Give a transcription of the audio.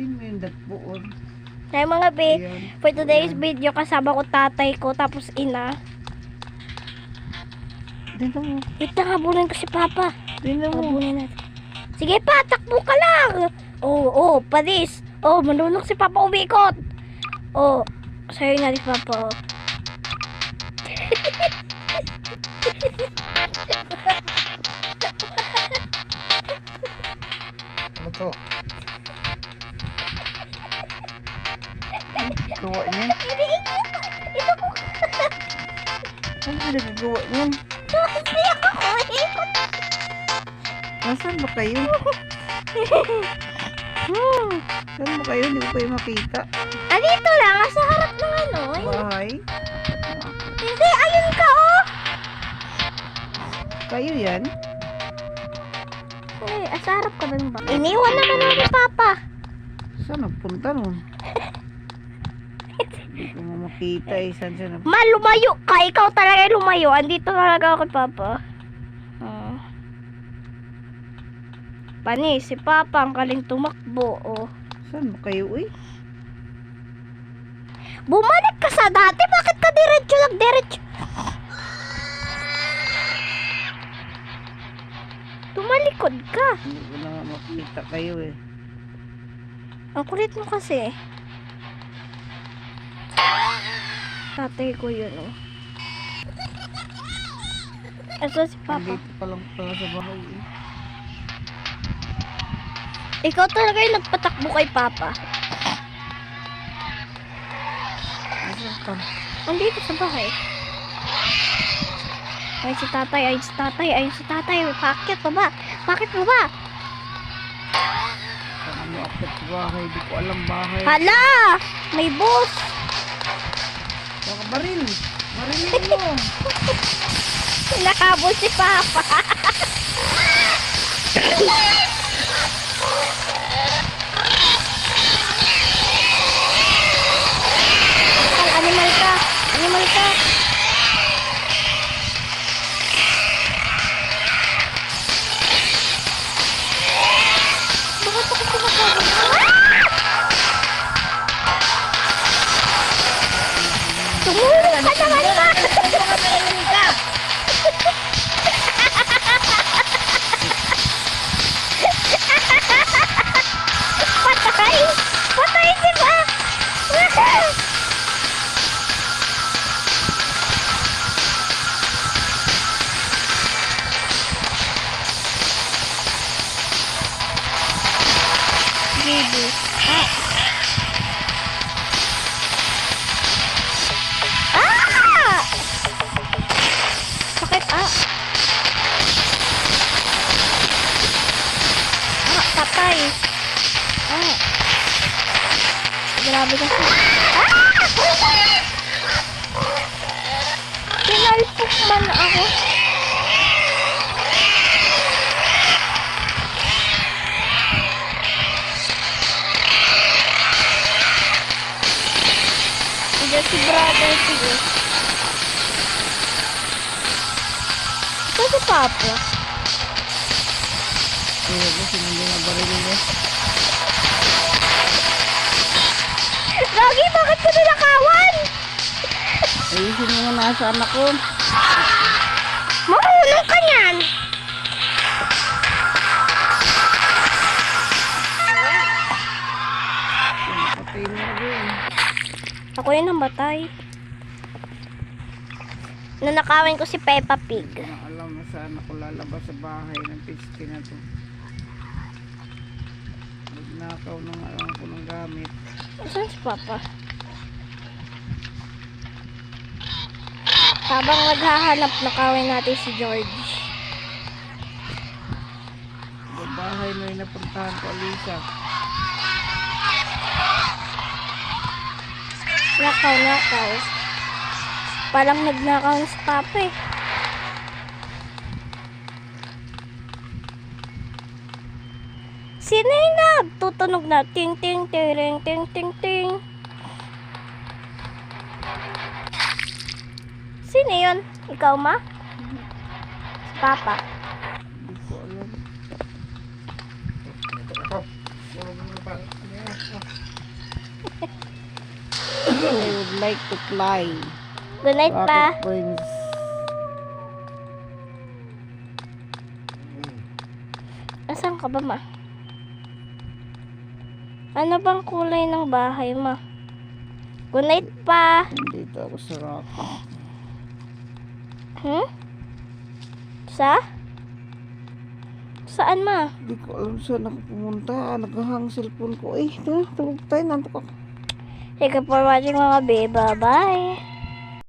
Butin mo yung datbuon. Ay mga be, Ayan. for today's Ayan. video, kasama ko tatay ko, tapos ina. Dito mo. Wait lang, habulin ko si Papa. Dito mo. Habulin natin. Sige pa, takbo ka lang. Oh, panis. Oh, manunok si Papa umikot. Oh, sa'yo nga si Papa. Oh. Ano to? Gawa niya. Ano ka nagagawa niya? Nasaan ba kayo? Saan ba kayo? Hindi ko kayo makita. Dito lang, sa harap ng ano. Bahay? Hindi, ayun ka oh. Kayo yan? Sa harap ka dun ba? Iniwan naman ako ni Papa. Saan nagpunta nun? Hindi ko nga makita eh. Saan siya nagpunta? Ma, lumayo ka. Ikaw talaga yung lumayo. Andito talaga ako kay Papa. Pani, si Papa ang kaling tumakbo. Oh. Saan ba kayo eh? Bumalik ka sa dati. Bakit ka diretso lang diretso? Tumalikod ka. Hindi ko na nga makita kayo eh. Ang kulit mo kasi. Tatay ko yun oh. Asa si Papa? Nandito pa lang pala sa bahay eh. Ikaw talaga yung nagpatakbo kay Papa. Nasaan ka? Andito sa bahay. Ay si tatay, ay si tatay, ay si tatay. Bakit baba? Bakit baba? Saan mo akit sa bahay? Di ko alam bahay. Hala! May boss! Baka baril. Barilin mo. Nakabos si Papa. Animal ka! Animal ka! Bakit ako kumakabos? Tumulong ka naman ba? Patay! Patay si ba? Baby. Sakit patay. Grabe kasi. Pinalpok man ako. Hindi si brother sige. Ito si Papa. Eh, kasi hindi na barilin eh. Gagi, bakit ka nilakawan? Ayusin mo na nasa anak ko. Marunong ka niyan. Patay mo rin. Ako rin ang batay. Nanakawin ko si Peppa Pig. Hindi ko na alam na saan ako lalabas sa bahay ng pitsky na to. Nagnakaw na nga lang ako ng gamit. Saan si Papa? Habang maghahanap, nakawin natin si George. Sa bahay na yung napuntahan ko, Alisa. Nakaw. Parang nagnakaw na si Papa eh. Sino yung nagtutunog na ting ting ting ting ting ting? Sino yun? Ikaw ma? Si Papa. Hindi ko alam. I would like to fly. Good night pa. Rocket Prince. Asan ka ba, ma? Ano bang kulay ng bahay, ma? Good night pa. Dito ako sa rocket. Hmm? Saan, ma? Hindi ko alam saan ako pumunta. Naghahang cellphone ko. Tulog tayo. Nantok ako. Thank you for watching, mga babe. Bye-bye.